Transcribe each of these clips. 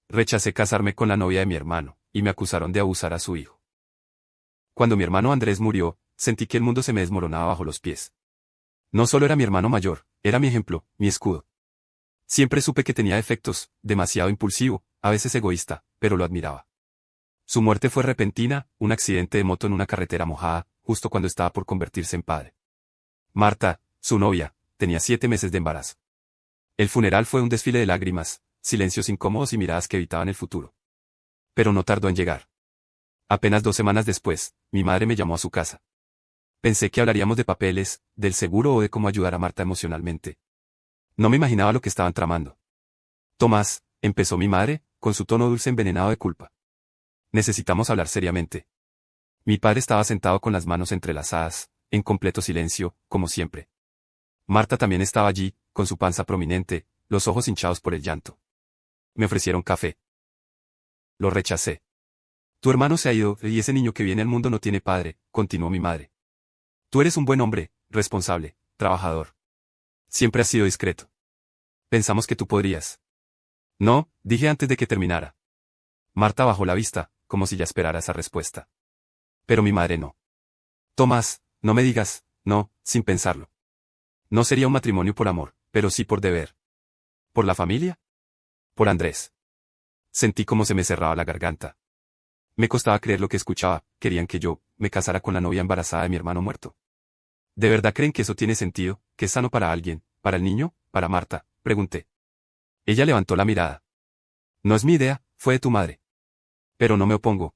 Rechacé casarme con la novia de mi hermano, y me acusaron de abusar a su hijo. Cuando mi hermano Andrés murió, sentí que el mundo se me desmoronaba bajo los pies. No solo era mi hermano mayor, era mi ejemplo, mi escudo. Siempre supe que tenía defectos, demasiado impulsivo, a veces egoísta, pero lo admiraba. Su muerte fue repentina, un accidente de moto en una carretera mojada, justo cuando estaba por convertirse en padre. Marta, su novia, tenía 7 meses de embarazo. El funeral fue un desfile de lágrimas, silencios incómodos y miradas que evitaban el futuro. Pero no tardó en llegar. Apenas 2 semanas después, mi madre me llamó a su casa. Pensé que hablaríamos de papeles, del seguro o de cómo ayudar a Marta emocionalmente. No me imaginaba lo que estaban tramando. Tomás, empezó mi madre, con su tono dulce envenenado de culpa. Necesitamos hablar seriamente. Mi padre estaba sentado con las manos entrelazadas, en completo silencio, como siempre. Marta también estaba allí, con su panza prominente, los ojos hinchados por el llanto. Me ofrecieron café. Lo rechacé. Tu hermano se ha ido, y ese niño que viene al mundo no tiene padre, continuó mi madre. Tú eres un buen hombre, responsable, trabajador. Siempre has sido discreto. Pensamos que tú podrías. No, dije antes de que terminara. Marta bajó la vista, como si ya esperara esa respuesta. Pero mi madre no. Tomás, no me digas, no, sin pensarlo. No sería un matrimonio por amor, pero sí por deber. ¿Por la familia? Por Andrés. Sentí como se me cerraba la garganta. Me costaba creer lo que escuchaba, querían que yo me casara con la novia embarazada de mi hermano muerto. ¿De verdad creen que eso tiene sentido, que es sano para alguien, para el niño, para Marta? Pregunté. Ella levantó la mirada. No es mi idea, fue de tu madre. Pero no me opongo.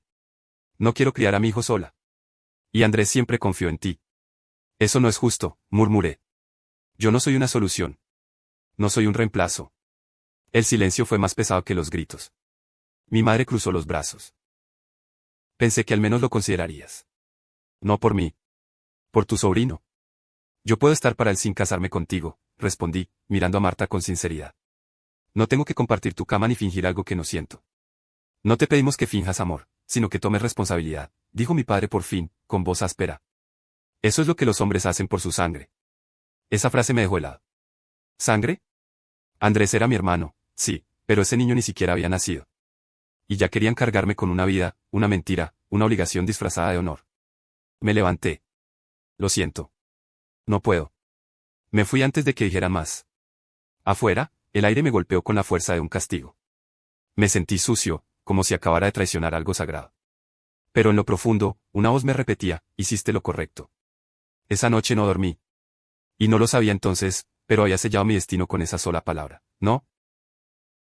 No quiero criar a mi hijo sola. Y Andrés siempre confió en ti. Eso no es justo, murmuré. Yo no soy una solución. No soy un reemplazo. El silencio fue más pesado que los gritos. Mi madre cruzó los brazos. Pensé que al menos lo considerarías. No por mí. Por tu sobrino. Yo puedo estar para él sin casarme contigo, respondí, mirando a Marta con sinceridad. No tengo que compartir tu cama ni fingir algo que no siento. No te pedimos que finjas amor, sino que tomes responsabilidad, dijo mi padre por fin, con voz áspera. Eso es lo que los hombres hacen por su sangre. Esa frase me dejó helado. ¿Sangre? Andrés era mi hermano, sí, pero ese niño ni siquiera había nacido. Y ya querían cargarme con una vida, una mentira, una obligación disfrazada de honor. Me levanté. Lo siento. No puedo. Me fui antes de que dijeran más. Afuera, el aire me golpeó con la fuerza de un castigo. Me sentí sucio, como si acabara de traicionar algo sagrado. Pero en lo profundo, una voz me repetía, hiciste lo correcto. Esa noche no dormí. Y no lo sabía entonces, pero había sellado mi destino con esa sola palabra, ¿no?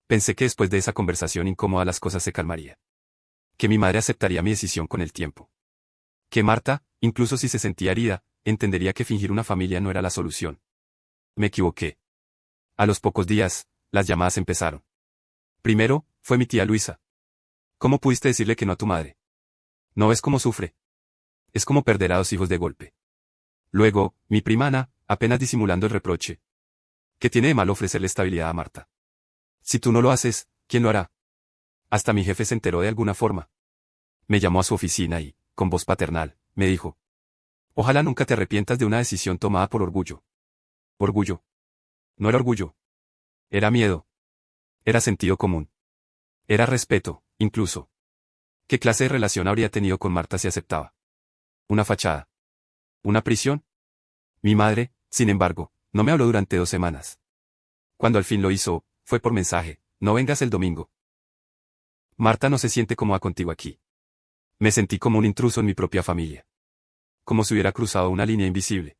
Pensé que después de esa conversación incómoda las cosas se calmarían. Que mi madre aceptaría mi decisión con el tiempo. Que Marta, incluso si se sentía herida, entendería que fingir una familia no era la solución. Me equivoqué. A los pocos días, las llamadas empezaron. Primero, fue mi tía Luisa. ¿Cómo pudiste decirle que no a tu madre? ¿No ves cómo sufre? Es como perder a 2 hijos de golpe. Luego, mi prima Ana, apenas disimulando el reproche. ¿Qué tiene de malo ofrecerle estabilidad a Marta? Si tú no lo haces, ¿quién lo hará? Hasta mi jefe se enteró de alguna forma. Me llamó a su oficina y, con voz paternal, me dijo. Ojalá nunca te arrepientas de una decisión tomada por orgullo. Orgullo. No era orgullo. Era miedo. Era sentido común. Era respeto, incluso. ¿Qué clase de relación habría tenido con Marta si aceptaba? Una fachada. ¿Una prisión? Mi madre, sin embargo, no me habló durante 2 semanas. Cuando al fin lo hizo, fue por mensaje, no vengas el domingo. Marta no se siente cómoda contigo aquí. Me sentí como un intruso en mi propia familia. Como si hubiera cruzado una línea invisible.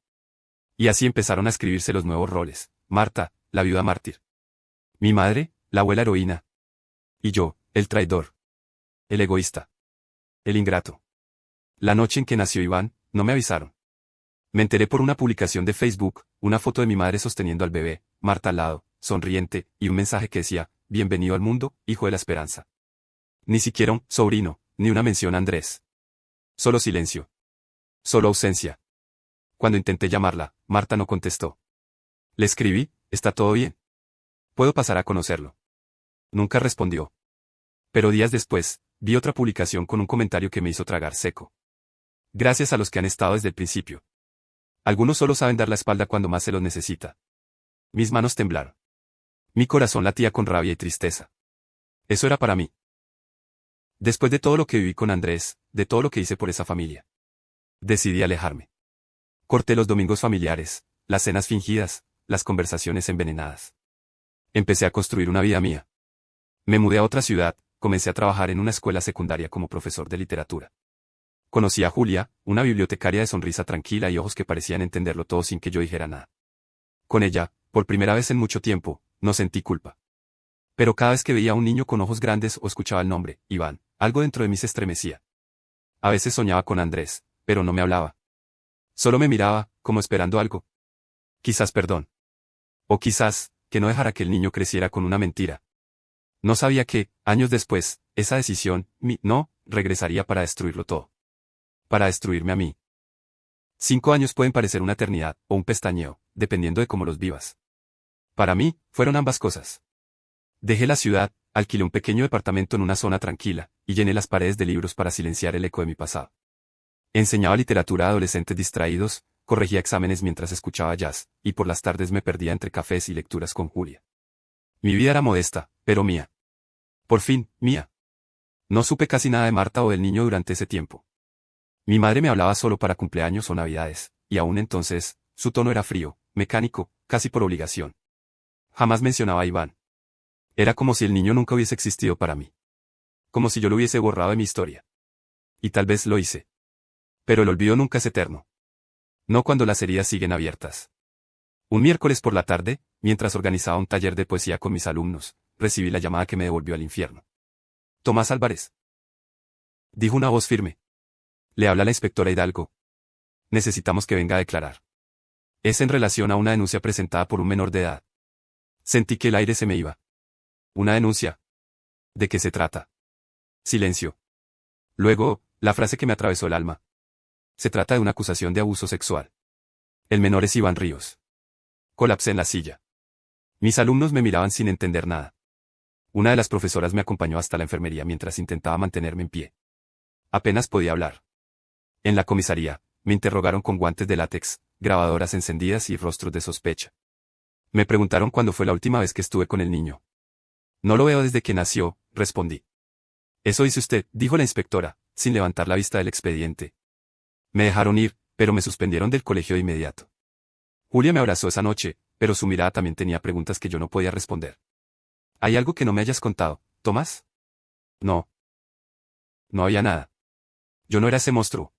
Y así empezaron a escribirse los nuevos roles. Marta, la viuda mártir. Mi madre, la abuela heroína. Y yo, el traidor. El egoísta. El ingrato. La noche en que nació Iván, no me avisaron. Me enteré por una publicación de Facebook, una foto de mi madre sosteniendo al bebé, Marta al lado, sonriente, y un mensaje que decía, bienvenido al mundo, hijo de la esperanza. Ni siquiera un sobrino, ni una mención a Andrés. Solo silencio. Solo ausencia. Cuando intenté llamarla, Marta no contestó. Le escribí, ¿está todo bien? ¿Puedo pasar a conocerlo? Nunca respondió. Pero días después, vi otra publicación con un comentario que me hizo tragar seco. Gracias a los que han estado desde el principio. Algunos solo saben dar la espalda cuando más se los necesita. Mis manos temblaron. Mi corazón latía con rabia y tristeza. Eso era para mí. Después de todo lo que viví con Andrés, de todo lo que hice por esa familia, decidí alejarme. Corté los domingos familiares, las cenas fingidas, las conversaciones envenenadas. Empecé a construir una vida mía. Me mudé a otra ciudad, comencé a trabajar en una escuela secundaria como profesor de literatura. Conocí a Julia, una bibliotecaria de sonrisa tranquila y ojos que parecían entenderlo todo sin que yo dijera nada. Con ella, por primera vez en mucho tiempo, no sentí culpa. Pero cada vez que veía a un niño con ojos grandes o escuchaba el nombre, Iván, algo dentro de mí se estremecía. A veces soñaba con Andrés, pero no me hablaba. Solo me miraba, como esperando algo. Quizás perdón. O quizás, que no dejara que el niño creciera con una mentira. No sabía que, años después, esa decisión, mi no, regresaría para destruirlo todo. Para destruirme a mí. 5 años pueden parecer una eternidad, o un pestañeo, dependiendo de cómo los vivas. Para mí, fueron ambas cosas. Dejé la ciudad, alquilé un pequeño departamento en una zona tranquila, y llené las paredes de libros para silenciar el eco de mi pasado. Enseñaba literatura a adolescentes distraídos, corregía exámenes mientras escuchaba jazz, y por las tardes me perdía entre cafés y lecturas con Julia. Mi vida era modesta, pero mía. Por fin, mía. No supe casi nada de Marta o del niño durante ese tiempo. Mi madre me hablaba solo para cumpleaños o navidades, y aún entonces, su tono era frío, mecánico, casi por obligación. Jamás mencionaba a Iván. Era como si el niño nunca hubiese existido para mí. Como si yo lo hubiese borrado de mi historia. Y tal vez lo hice. Pero el olvido nunca es eterno. No cuando las heridas siguen abiertas. Un miércoles por la tarde, mientras organizaba un taller de poesía con mis alumnos, recibí la llamada que me devolvió al infierno. Tomás Álvarez. Dijo una voz firme. Le habla la inspectora Hidalgo. Necesitamos que venga a declarar. Es en relación a una denuncia presentada por un menor de edad. Sentí que el aire se me iba. ¿Una denuncia? ¿De qué se trata? Silencio. Luego, la frase que me atravesó el alma. Se trata de una acusación de abuso sexual. El menor es Iván Ríos. Colapsé en la silla. Mis alumnos me miraban sin entender nada. Una de las profesoras me acompañó hasta la enfermería mientras intentaba mantenerme en pie. Apenas podía hablar. En la comisaría, me interrogaron con guantes de látex, grabadoras encendidas y rostros de sospecha. Me preguntaron cuándo fue la última vez que estuve con el niño. No lo veo desde que nació, respondí. Eso dice usted, dijo la inspectora, sin levantar la vista del expediente. Me dejaron ir, pero me suspendieron del colegio de inmediato. Julia me abrazó esa noche, pero su mirada también tenía preguntas que yo no podía responder. ¿Hay algo que no me hayas contado, Tomás? No. No había nada. Yo no era ese monstruo.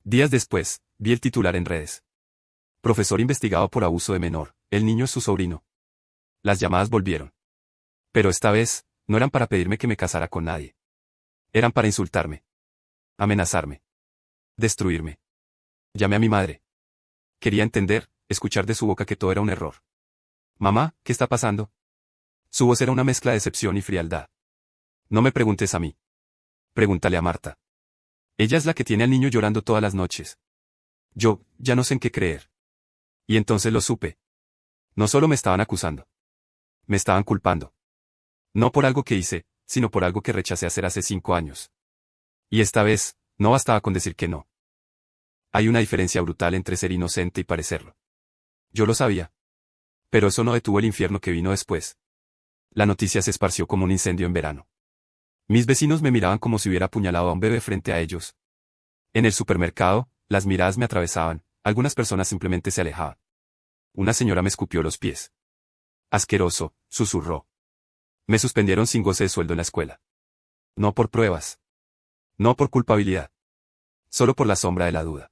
Días después, vi el titular en redes. Profesor investigado por abuso de menor, el niño es su sobrino. Las llamadas volvieron. Pero esta vez, no eran para pedirme que me casara con nadie. Eran para insultarme. Amenazarme. Destruirme. Llamé a mi madre. Quería entender, escuchar de su boca que todo era un error. Mamá, ¿qué está pasando? Su voz era una mezcla de decepción y frialdad. No me preguntes a mí. Pregúntale a Marta. Ella es la que tiene al niño llorando todas las noches. Yo, ya no sé en qué creer. Y entonces lo supe. No solo me estaban acusando. Me estaban culpando. No por algo que hice, sino por algo que rechacé hacer hace 5 años. Y esta vez, no bastaba con decir que no. Hay una diferencia brutal entre ser inocente y parecerlo. Yo lo sabía. Pero eso no detuvo el infierno que vino después. La noticia se esparció como un incendio en verano. Mis vecinos me miraban como si hubiera apuñalado a un bebé frente a ellos. En el supermercado, las miradas me atravesaban, algunas personas simplemente se alejaban. Una señora me escupió los pies. Asqueroso, susurró. Me suspendieron sin goce de sueldo en la escuela. No por pruebas. No por culpabilidad. Solo por la sombra de la duda.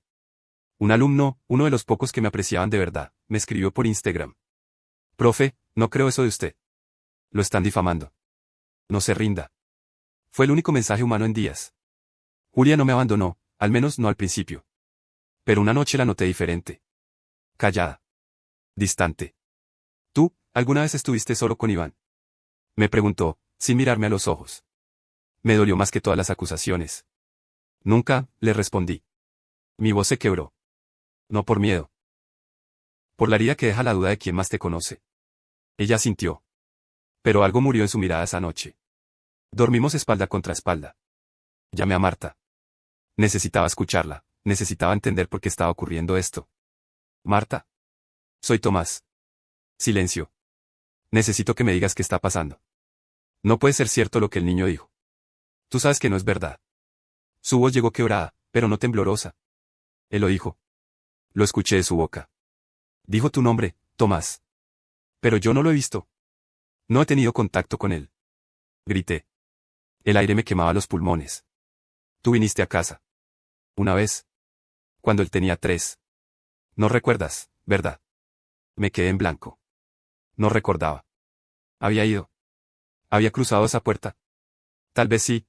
Un alumno, uno de los pocos que me apreciaban de verdad, me escribió por Instagram. Profe, no creo eso de usted. Lo están difamando. No se rinda. Fue el único mensaje humano en días. Julia no me abandonó, al menos no al principio. Pero una noche la noté diferente. Callada. Distante. ¿Tú, alguna vez estuviste solo con Iván? Me preguntó, sin mirarme a los ojos. Me dolió más que todas las acusaciones. Nunca, le respondí. Mi voz se quebró. No por miedo. Por la herida que deja la duda de quién más te conoce. Ella sintió. Pero algo murió en su mirada esa noche. Dormimos espalda contra espalda. Llamé a Marta. Necesitaba escucharla, necesitaba entender por qué estaba ocurriendo esto. Marta. Soy Tomás. Silencio. Necesito que me digas qué está pasando. No puede ser cierto lo que el niño dijo. Tú sabes que no es verdad. Su voz llegó quebrada, pero no temblorosa. Él lo dijo. Lo escuché de su boca. Dijo tu nombre, Tomás. Pero yo no lo he visto. No he tenido contacto con él. Grité. El aire me quemaba los pulmones. Tú viniste a casa. Una vez. Cuando él tenía 3. No recuerdas, ¿verdad? Me quedé en blanco. No recordaba. Había ido. Había cruzado esa puerta. Tal vez sí.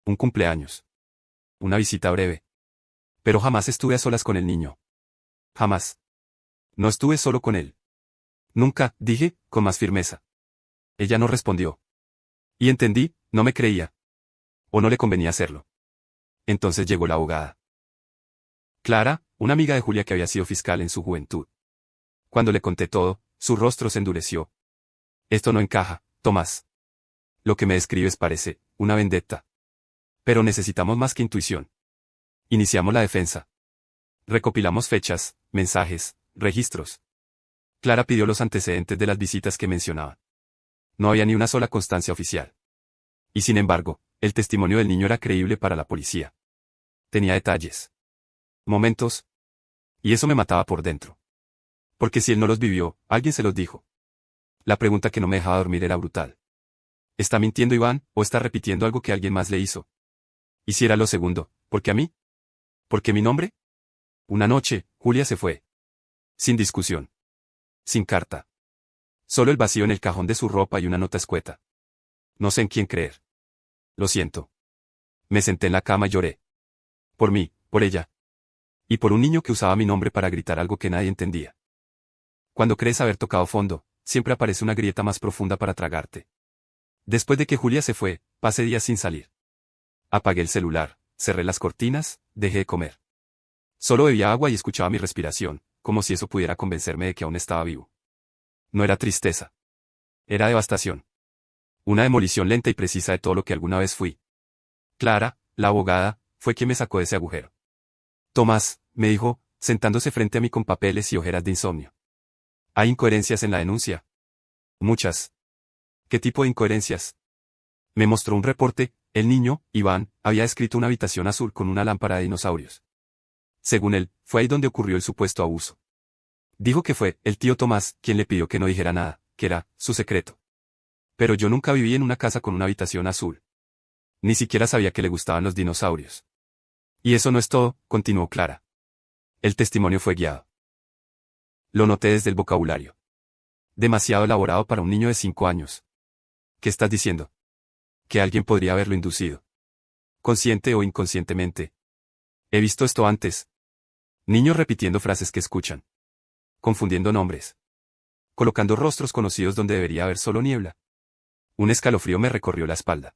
Un cumpleaños. Una visita breve. Pero jamás estuve a solas con el niño. Jamás. No estuve solo con él. Nunca, dije, con más firmeza. Ella no respondió. Y entendí, no me creía. O no le convenía hacerlo. Entonces llegó la abogada. Clara, una amiga de Julia que había sido fiscal en su juventud. Cuando le conté todo, su rostro se endureció. Esto no encaja, Tomás. Lo que me describes parece una vendetta. Pero necesitamos más que intuición. Iniciamos la defensa. Recopilamos fechas, mensajes, registros. Clara pidió los antecedentes de las visitas que mencionaba. No había ni una sola constancia oficial. Y sin embargo, el testimonio del niño era creíble para la policía. Tenía detalles. Momentos. Y eso me mataba por dentro. Porque si él no los vivió, alguien se los dijo. La pregunta que no me dejaba dormir era brutal. ¿Está mintiendo Iván, o está repitiendo algo que alguien más le hizo? Y si era lo segundo, ¿por qué a mí? ¿Por qué mi nombre? Una noche, Julia se fue. Sin discusión. Sin carta. Solo el vacío en el cajón de su ropa y una nota escueta. No sé en quién creer. Lo siento. Me senté en la cama y lloré. Por mí, por ella. Y por un niño que usaba mi nombre para gritar algo que nadie entendía. Cuando crees haber tocado fondo, siempre aparece una grieta más profunda para tragarte. Después de que Julia se fue, pasé días sin salir. Apagué el celular, cerré las cortinas, dejé de comer. Solo bebía agua y escuchaba mi respiración, como si eso pudiera convencerme de que aún estaba vivo. No era tristeza. Era devastación. Una demolición lenta y precisa de todo lo que alguna vez fui. Clara, la abogada, fue quien me sacó de ese agujero. Tomás, me dijo, sentándose frente a mí con papeles y ojeras de insomnio. Hay incoherencias en la denuncia. Muchas. ¿Qué tipo de incoherencias? Me mostró un reporte, el niño, Iván, había escrito una habitación azul con una lámpara de dinosaurios. Según él, fue ahí donde ocurrió el supuesto abuso. Dijo que fue el tío Tomás quien le pidió que no dijera nada, que era su secreto. Pero yo nunca viví en una casa con una habitación azul. Ni siquiera sabía que le gustaban los dinosaurios. Y eso no es todo, continuó Clara. El testimonio fue guiado. Lo noté desde el vocabulario. Demasiado elaborado para un niño de 5 años. ¿Qué estás diciendo? Que alguien podría haberlo inducido. Consciente o inconscientemente. He visto esto antes. Niños repitiendo frases que escuchan. Confundiendo nombres. Colocando rostros conocidos donde debería haber solo niebla. Un escalofrío me recorrió la espalda.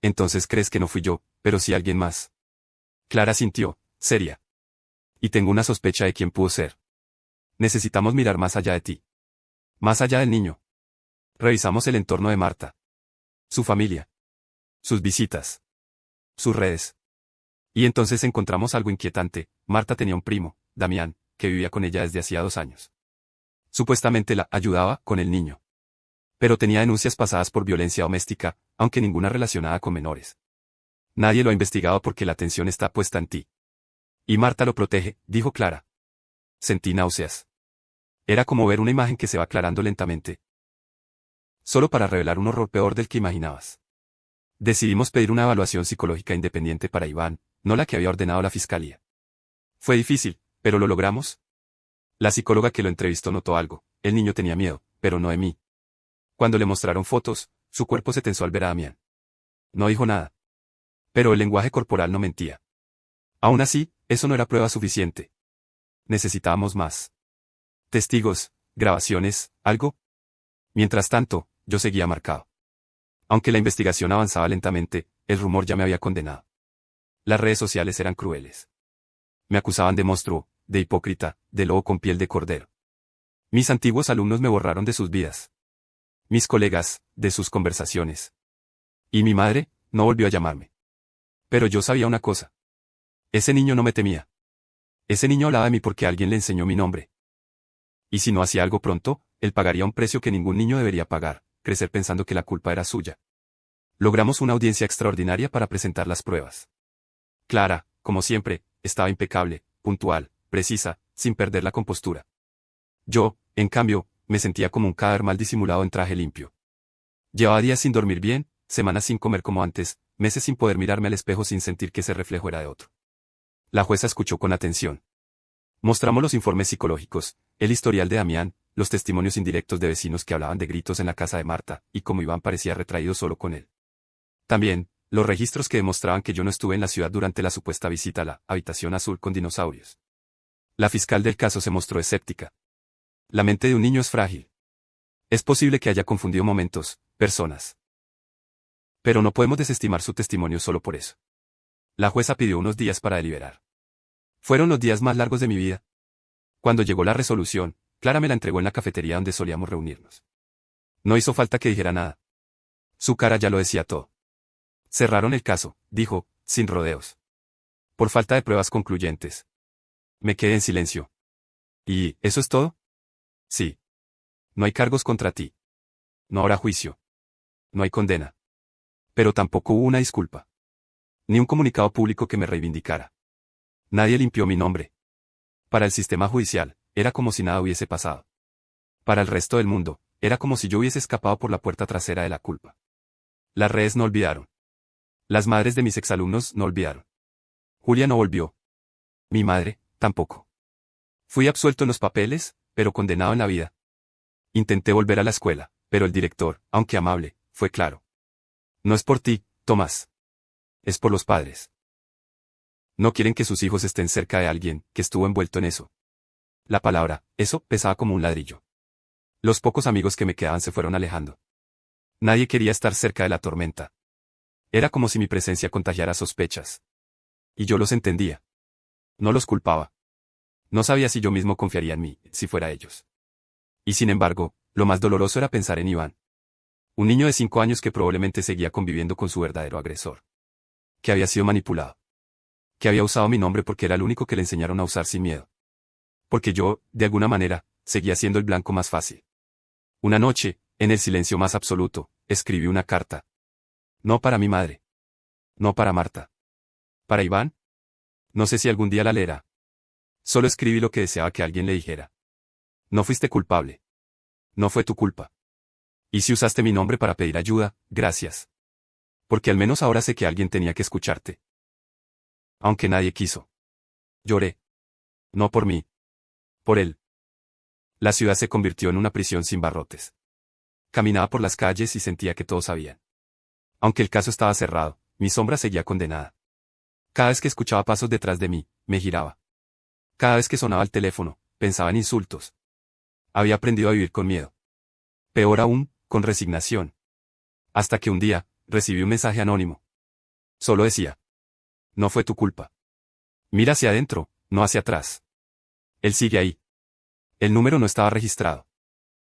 Entonces crees que no fui yo, pero sí alguien más. Clara sintió, seria. Y tengo una sospecha de quién pudo ser. Necesitamos mirar más allá de ti. Más allá del niño. Revisamos el entorno de Marta. Su familia. Sus visitas. Sus redes. Y entonces encontramos algo inquietante. Marta tenía un primo, Damián, que vivía con ella desde hacía 2 años. Supuestamente la ayudaba con el niño. Pero tenía denuncias pasadas por violencia doméstica, aunque ninguna relacionada con menores. Nadie lo ha investigado porque la atención está puesta en ti. Y Marta lo protege, dijo Clara. Sentí náuseas. Era como ver una imagen que se va aclarando lentamente. Solo para revelar un horror peor del que imaginabas. Decidimos pedir una evaluación psicológica independiente para Iván, no la que había ordenado la fiscalía. Fue difícil, pero lo logramos. La psicóloga que lo entrevistó notó algo. El niño tenía miedo, pero no de mí. Cuando le mostraron fotos, su cuerpo se tensó al ver a Damián. No dijo nada. Pero el lenguaje corporal no mentía. Aún así, eso no era prueba suficiente. Necesitábamos más. Testigos, grabaciones, algo. Mientras tanto, yo seguía marcado. Aunque la investigación avanzaba lentamente, el rumor ya me había condenado. Las redes sociales eran crueles. Me acusaban de monstruo, de hipócrita, de lobo con piel de cordero. Mis antiguos alumnos me borraron de sus vidas. Mis colegas, de sus conversaciones. Y mi madre, no volvió a llamarme. Pero yo sabía una cosa. Ese niño no me temía. Ese niño hablaba de mí porque alguien le enseñó mi nombre. Y si no hacía algo pronto, él pagaría un precio que ningún niño debería pagar, crecer pensando que la culpa era suya. Logramos una audiencia extraordinaria para presentar las pruebas. Clara, como siempre, estaba impecable, puntual, precisa, sin perder la compostura. Yo, en cambio, me sentía como un cadáver mal disimulado en traje limpio. Llevaba días sin dormir bien, semanas sin comer como antes, meses sin poder mirarme al espejo sin sentir que ese reflejo era de otro. La jueza escuchó con atención. Mostramos los informes psicológicos, el historial de Damián, los testimonios indirectos de vecinos que hablaban de gritos en la casa de Marta, y cómo Iván parecía retraído solo con él. También, los registros que demostraban que yo no estuve en la ciudad durante la supuesta visita a la habitación azul con dinosaurios. La fiscal del caso se mostró escéptica. La mente de un niño es frágil. Es posible que haya confundido momentos, personas. Pero no podemos desestimar su testimonio solo por eso. La jueza pidió unos días para deliberar. Fueron los días más largos de mi vida. Cuando llegó la resolución, Clara me la entregó en la cafetería donde solíamos reunirnos. No hizo falta que dijera nada. Su cara ya lo decía todo. Cerraron el caso, dijo, sin rodeos. Por falta de pruebas concluyentes. Me quedé en silencio. ¿Y eso es todo? Sí. No hay cargos contra ti. No habrá juicio. No hay condena. Pero tampoco hubo una disculpa. Ni un comunicado público que me reivindicara. Nadie limpió mi nombre. Para el sistema judicial, era como si nada hubiese pasado. Para el resto del mundo, era como si yo hubiese escapado por la puerta trasera de la culpa. Las redes no olvidaron. Las madres de mis exalumnos no olvidaron. Julia no volvió. Mi madre, tampoco. Fui absuelto en los papeles, pero condenado en la vida. Intenté volver a la escuela, pero el director, aunque amable, fue claro. No es por ti, Tomás. Es por los padres. No quieren que sus hijos estén cerca de alguien que estuvo envuelto en eso. La palabra, eso, pesaba como un ladrillo. Los pocos amigos que me quedaban se fueron alejando. Nadie quería estar cerca de la tormenta. Era como si mi presencia contagiara sospechas. Y yo los entendía. No los culpaba. No sabía si yo mismo confiaría en mí, si fuera ellos. Y sin embargo, lo más doloroso era pensar en Iván. Un niño de 5 años que probablemente seguía conviviendo con su verdadero agresor. Que había sido manipulado. Que había usado mi nombre porque era el único que le enseñaron a usar sin miedo. Porque yo, de alguna manera, seguía siendo el blanco más fácil. Una noche, en el silencio más absoluto, escribí una carta. No para mi madre. No para Marta. ¿Para Iván? No sé si algún día la leerá. Solo escribí lo que deseaba que alguien le dijera. No fuiste culpable. No fue tu culpa. Y si usaste mi nombre para pedir ayuda, gracias. Porque al menos ahora sé que alguien tenía que escucharte. Aunque nadie quiso. Lloré. No por mí. Por él. La ciudad se convirtió en una prisión sin barrotes. Caminaba por las calles y sentía que todos sabían. Aunque el caso estaba cerrado, mi sombra seguía condenada. Cada vez que escuchaba pasos detrás de mí, me giraba. Cada vez que sonaba el teléfono, pensaba en insultos. Había aprendido a vivir con miedo. Peor aún, con resignación. Hasta que un día, recibí un mensaje anónimo. Solo decía. No fue tu culpa. Mira hacia adentro, no hacia atrás. Él sigue ahí. El número no estaba registrado.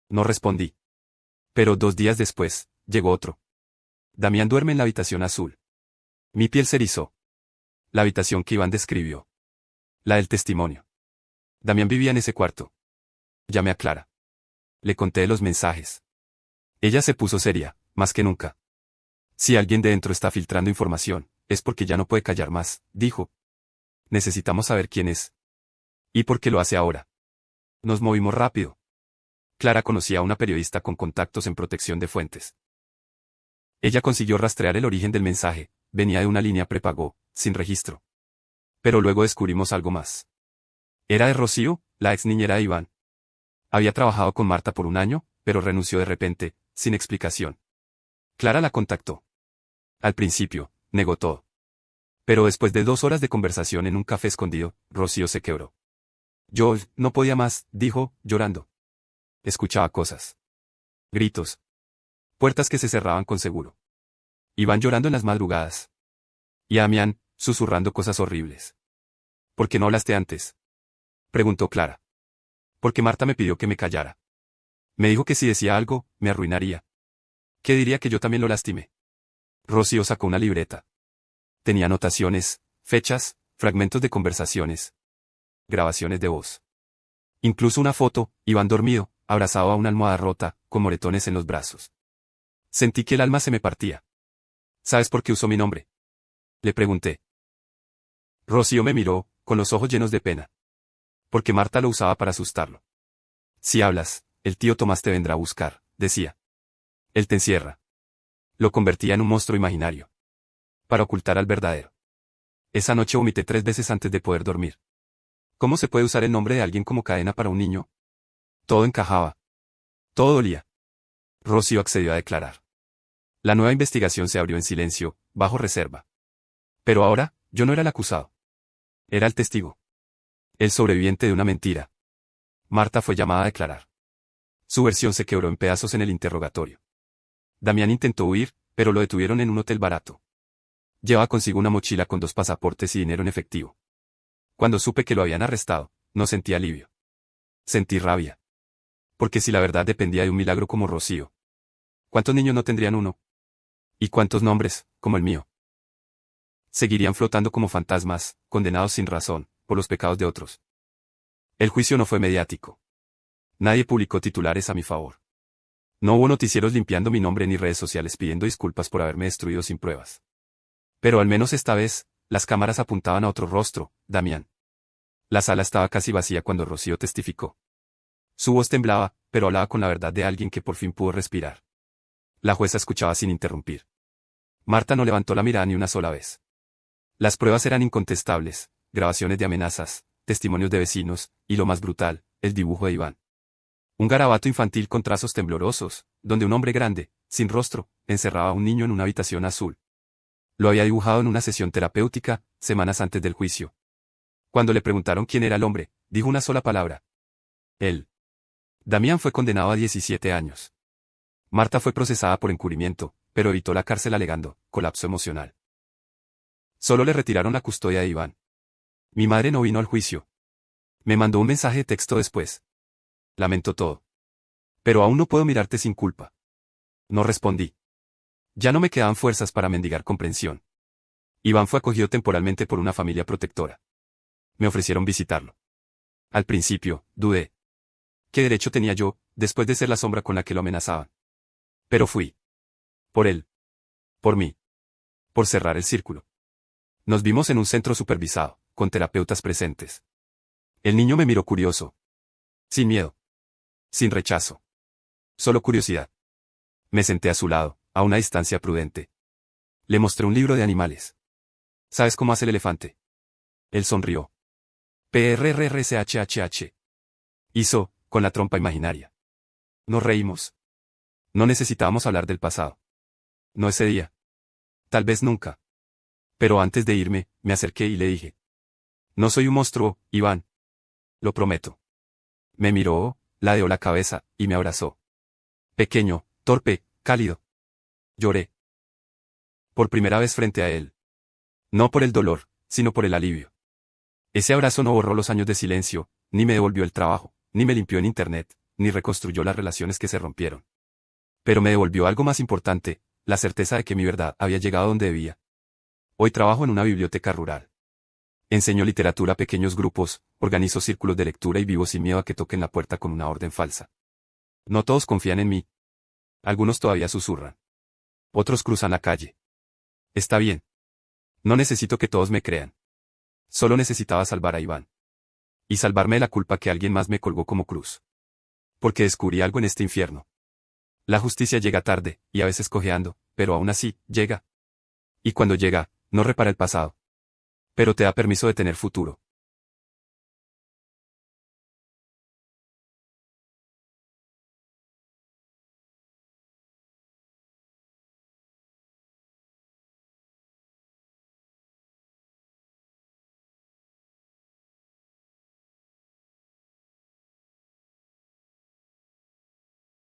No respondí. Pero 2 días después, llegó otro. Damián duerme en la habitación azul. Mi piel se erizó. La habitación que Iván describió. La del testimonio. Damián vivía en ese cuarto. Llamé a Clara. Le conté de los mensajes. Ella se puso seria, más que nunca. Si alguien de dentro está filtrando información, es porque ya no puede callar más, dijo. Necesitamos saber quién es. ¿Y por qué lo hace ahora? Nos movimos rápido. Clara conocía a una periodista con contactos en protección de fuentes. Ella consiguió rastrear el origen del mensaje, venía de una línea prepago, sin registro. Pero luego descubrimos algo más. Era de Rocío, la ex niñera de Iván. Había trabajado con Marta por un año, pero renunció de repente, sin explicación. Clara la contactó. Al principio, negó todo. Pero después de 2 horas de conversación en un café escondido, Rocío se quebró. Yo, no podía más, dijo, llorando. Escuchaba cosas. Gritos. Puertas que se cerraban con seguro. Iván llorando en las madrugadas. Y Damián, susurrando cosas horribles. ¿Por qué no hablaste antes? Preguntó Clara. Porque Marta me pidió que me callara. Me dijo que si decía algo, me arruinaría. ¿Qué diría que yo también lo lastimé? Rocío sacó una libreta. Tenía anotaciones, fechas, fragmentos de conversaciones. Grabaciones de voz. Incluso una foto, Iván dormido, abrazado a una almohada rota, con moretones en los brazos. Sentí que el alma se me partía. ¿Sabes por qué usó mi nombre? Le pregunté. Rocío me miró, con los ojos llenos de pena. Porque Marta lo usaba para asustarlo. Si hablas, el tío Tomás te vendrá a buscar, decía. Él te encierra. Lo convertía en un monstruo imaginario. Para ocultar al verdadero. Esa noche vomité 3 veces antes de poder dormir. ¿Cómo se puede usar el nombre de alguien como cadena para un niño? Todo encajaba. Todo dolía. Rocío accedió a declarar. La nueva investigación se abrió en silencio, bajo reserva. Pero ahora, yo no era el acusado. Era el testigo. El sobreviviente de una mentira. Marta fue llamada a declarar. Su versión se quebró en pedazos en el interrogatorio. Damián intentó huir, pero lo detuvieron en un hotel barato. Llevaba consigo una mochila con 2 pasaportes y dinero en efectivo. Cuando supe que lo habían arrestado, no sentí alivio. Sentí rabia. Porque si la verdad dependía de un milagro como Rocío, ¿cuántos niños no tendrían uno? ¿Y cuántos nombres, como el mío? Seguirían flotando como fantasmas, condenados sin razón, por los pecados de otros. El juicio no fue mediático. Nadie publicó titulares a mi favor. No hubo noticieros limpiando mi nombre ni redes sociales pidiendo disculpas por haberme destruido sin pruebas. Pero al menos esta vez, las cámaras apuntaban a otro rostro, Damián. La sala estaba casi vacía cuando Rocío testificó. Su voz temblaba, pero hablaba con la verdad de alguien que por fin pudo respirar. La jueza escuchaba sin interrumpir. Marta no levantó la mirada ni una sola vez. Las pruebas eran incontestables, grabaciones de amenazas, testimonios de vecinos, y lo más brutal, el dibujo de Iván. Un garabato infantil con trazos temblorosos, donde un hombre grande, sin rostro, encerraba a un niño en una habitación azul. Lo había dibujado en una sesión terapéutica, semanas antes del juicio. Cuando le preguntaron quién era el hombre, dijo una sola palabra. Él. Damián fue condenado a 17 años. Marta fue procesada por encubrimiento, pero evitó la cárcel alegando colapso emocional. Solo le retiraron la custodia de Iván. Mi madre no vino al juicio. Me mandó un mensaje de texto después. Lamento todo. Pero aún no puedo mirarte sin culpa. No respondí. Ya no me quedaban fuerzas para mendigar comprensión. Iván fue acogido temporalmente por una familia protectora. Me ofrecieron visitarlo. Al principio, dudé. ¿Qué derecho tenía yo, después de ser la sombra con la que lo amenazaban? Pero fui. Por él. Por mí. Por cerrar el círculo. Nos vimos en un centro supervisado, con terapeutas presentes. El niño me miró curioso. Sin miedo. Sin rechazo. Solo curiosidad. Me senté a su lado, a una distancia prudente. Le mostré un libro de animales. ¿Sabes cómo hace el elefante? Él sonrió. PRRRCHHH. Hizo, con la trompa imaginaria. Nos reímos. No necesitábamos hablar del pasado. No ese día. Tal vez nunca. Pero antes de irme, me acerqué y le dije. No soy un monstruo, Iván. Lo prometo. Me miró, ladeó la cabeza, y me abrazó. Pequeño, torpe, cálido. Lloré. Por primera vez frente a él. No por el dolor, sino por el alivio. Ese abrazo no borró los años de silencio, ni me devolvió el trabajo, ni me limpió en internet, ni reconstruyó las relaciones que se rompieron. Pero me devolvió algo más importante, la certeza de que mi verdad había llegado donde debía. Hoy trabajo en una biblioteca rural. Enseño literatura a pequeños grupos, organizo círculos de lectura y vivo sin miedo a que toquen la puerta con una orden falsa. No todos confían en mí. Algunos todavía susurran. Otros cruzan la calle. Está bien. No necesito que todos me crean. Solo necesitaba salvar a Iván. Y salvarme de la culpa que alguien más me colgó como cruz. Porque descubrí algo en este infierno. La justicia llega tarde, y a veces cojeando, pero aún así, llega. Y cuando llega, no repara el pasado. Pero te da permiso de tener futuro.